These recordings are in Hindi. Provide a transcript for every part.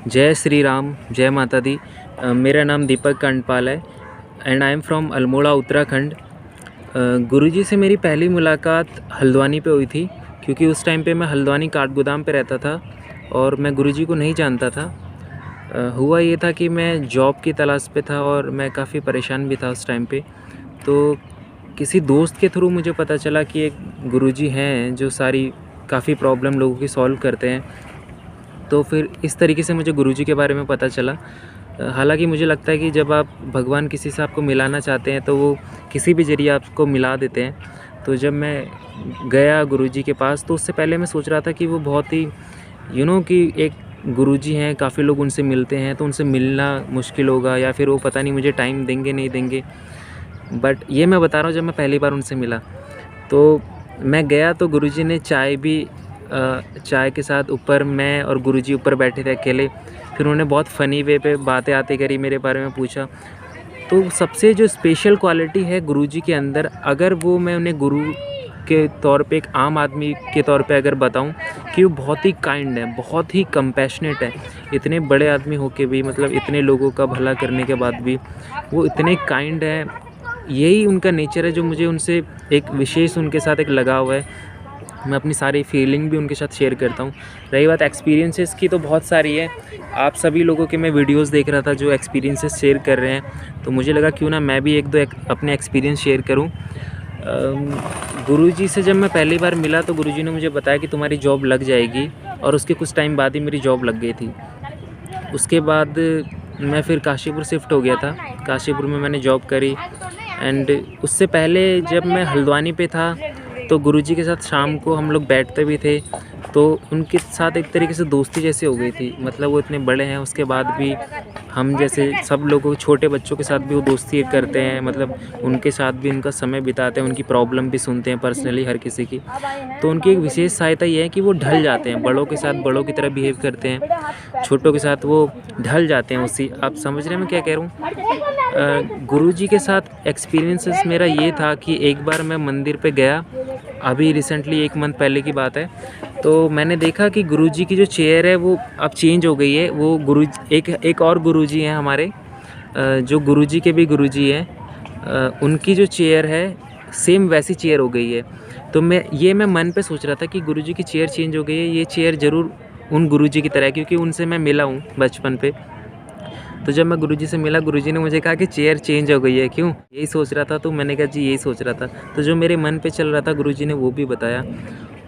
जय श्री राम, जय माता दी। मेरा नाम दीपक कांडपाल है and I am from Almora Uttarakhand. गुरुजी से मेरी पहली मुलाकात हल्द्वानी पे हुई थी, क्योंकि उस टाइम पे मैं हल्द्वानी काठगोदाम पे रहता था और मैं गुरुजी को नहीं जानता था। हुआ ये था कि मैं जॉब की तलाश पे था और मैं काफ़ी परेशान भी था उस टाइम पे। तो किसी दोस्त के थ्रू मुझे पता चला कि एक गुरुजी हैं जो सारी काफ़ी प्रॉब्लम लोगों की सॉल्व करते हैं। तो फिर इस तरीके से मुझे गुरुजी के बारे में पता चला। हालांकि मुझे लगता है कि जब आप भगवान किसी से आपको मिलाना चाहते हैं तो वो किसी भी ज़रिए आपको मिला देते हैं। तो जब मैं गया गुरुजी के पास, तो उससे पहले मैं सोच रहा था कि वो बहुत ही कि एक गुरुजी हैं, काफ़ी लोग उनसे मिलते हैं तो उनसे मिलना मुश्किल होगा या फिर वो पता नहीं मुझे टाइम देंगे नहीं देंगे। बट ये मैं बता रहा हूँ, जब मैं पहली बार उनसे मिला तो मैं गया तो गुरुजी ने चाय के साथ ऊपर मैं और गुरुजी ऊपर बैठे थे अकेले। फिर उन्होंने बहुत फ़नी वे पे बातें आते करी, मेरे बारे में पूछा। तो सबसे जो स्पेशल क्वालिटी है गुरुजी के अंदर, अगर वो मैं उन्हें गुरु के तौर पे, एक आम आदमी के तौर पे अगर बताऊं, कि वो बहुत ही काइंड है, बहुत ही कंपैशनेट है। इतने बड़े आदमी होके भी, मतलब इतने लोगों का भला करने के बाद भी वो इतने काइंड है। यही उनका नेचर है जो मुझे उनसे एक विशेष, उनके साथ एक लगाव है। मैं अपनी सारी फीलिंग भी उनके साथ शेयर करता हूँ। रही बात एक्सपीरियंसेस की, तो बहुत सारी है। आप सभी लोगों के मैं वीडियोस देख रहा था जो एक्सपीरियंसेस शेयर कर रहे हैं, तो मुझे लगा क्यों ना मैं भी एक दो अपने एक्सपीरियंस शेयर करूँ। गुरुजी से जब मैं पहली बार मिला तो गुरुजी ने मुझे बताया कि तुम्हारी जॉब लग जाएगी, और उसके कुछ टाइम बाद ही मेरी जॉब लग गई थी। उसके बाद मैं फिर काशीपुर शिफ्ट हो गया था। काशीपुर में मैंने जॉब करी। एंड उससे पहले जब मैं हल्द्वानी पे था तो गुरुजी के साथ शाम को हम लोग बैठते भी थे, तो उनके साथ एक तरीके से दोस्ती जैसी हो गई थी। मतलब वो इतने बड़े हैं, उसके बाद भी हम जैसे सब लोगों, छोटे बच्चों के साथ भी वो दोस्ती करते हैं। मतलब उनके साथ भी उनका समय बिताते हैं, उनकी प्रॉब्लम भी सुनते हैं पर्सनली हर किसी की। तो उनकी एक विशेष सहायता ये है कि वो ढल जाते हैं, बड़ों के साथ बड़ों की तरह बिहेव करते हैं, छोटों के साथ वो ढल जाते हैं उसी। आप समझ रहे हैं मैं क्या कह रहा हूँ। गुरुजी के साथ एक्सपीरियंसेस मेरा ये था कि एक बार मैं मंदिर पे गया, अभी रिसेंटली 1 मंथ पहले की बात है। तो मैंने देखा कि गुरुजी की जो चेयर है वो अब चेंज हो गई है। वो एक और गुरुजी हैं हमारे, जो गुरुजी के भी गुरुजी हैं, उनकी जो चेयर है सेम वैसी चेयर हो गई है। तो मैं मन पे सोच रहा था कि गुरुजी की चेयर चेंज हो गई है, ये चेयर ज़रूर उन गुरुजी की तरह है, क्योंकि उनसे मैं मिला हूँ बचपन पे। तो जब मैं गुरुजी से मिला, गुरुजी ने मुझे कहा कि चेयर चेंज हो गई है, क्यों? यही सोच रहा था। तो मैंने कहा जी यही सोच रहा था। तो जो मेरे मन पे चल रहा था गुरुजी ने वो भी बताया।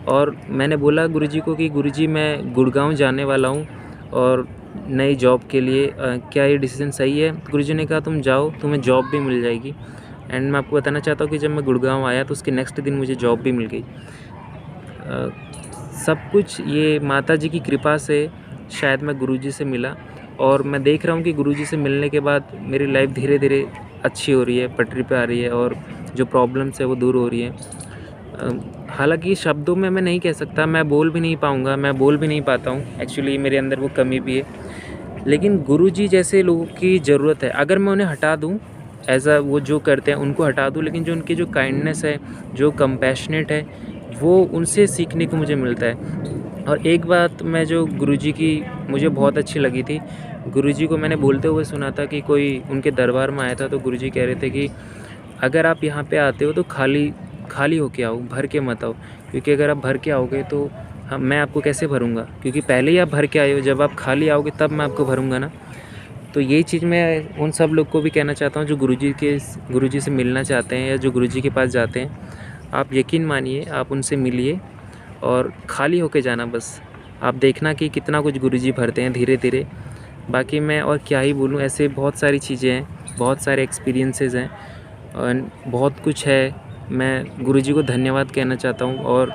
और मैंने बोला गुरुजी को कि गुरुजी मैं गुड़गांव जाने वाला हूँ और नई जॉब के लिए, क्या ये डिसीज़न सही है? तो गुरुजी ने कहा तुम जाओ, तुम्हें जॉब भी मिल जाएगी। एंड मैं आपको बताना चाहता हूँ कि जब मैं गुड़गांव आया तो उसके नेक्स्ट दिन मुझे जॉब भी मिल गई। सब कुछ ये माता जी की कृपा से शायद मैं गुरुजी से मिला, और मैं देख रहा हूँ कि गुरुजी से मिलने के बाद मेरी लाइफ धीरे धीरे अच्छी हो रही है, पटरी पे आ रही है, और जो प्रॉब्लम्स है वो दूर हो रही है। हालांकि शब्दों में मैं नहीं कह सकता, मैं बोल भी नहीं पाऊँगा, मैं बोल भी नहीं पाता हूँ। एक्चुअली मेरे अंदर वो कमी भी है। लेकिन गुरुजी जैसे लोगों की ज़रूरत है। अगर मैं उन्हें हटा दूँ, वो जो करते हैं उनको हटा दूँ, लेकिन जो उनकी जो काइंडनेस है, जो कंपैशनेट है, वो उनसे सीखने को मुझे मिलता है। और एक बात मैं जो गुरुजी की मुझे बहुत अच्छी लगी थी, गुरुजी को मैंने बोलते हुए सुना था कि कोई उनके दरबार में आया था, तो गुरुजी कह रहे थे कि अगर आप यहाँ पे आते हो तो खाली खाली होके आओ, भर के मत आओ, क्योंकि अगर आप भर के आओगे तो मैं आपको कैसे भरूँगा? क्योंकि पहले ही आप भर के आए हो, जब आप खाली आओगे तब मैं आपको भरूँगा ना। तो यही चीज़ मैं उन सब लोग को भी कहना चाहता हूँ जो गुरुजी से मिलना चाहते हैं या जो गुरुजी के पास जाते हैं। आप यकीन मानिए, आप उनसे मिलिए और खाली होके जाना बस। आप देखना कि कितना कुछ गुरुजी भरते हैं धीरे धीरे। बाकी मैं और क्या ही बोलूँ, ऐसे बहुत सारी चीज़ें हैं, बहुत सारे एक्सपीरियंसेस हैं और बहुत कुछ है। मैं गुरुजी को धन्यवाद कहना चाहता हूँ, और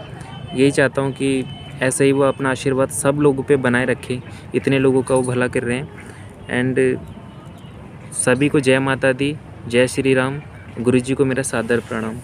यही चाहता हूँ कि ऐसे ही वो अपना आशीर्वाद सब लोगों पे बनाए रखें। इतने लोगों का वो भला कर रहे हैं। एंड सभी को जय माता दी, जय श्री राम। गुरुजी को मेरा सादर प्रणाम।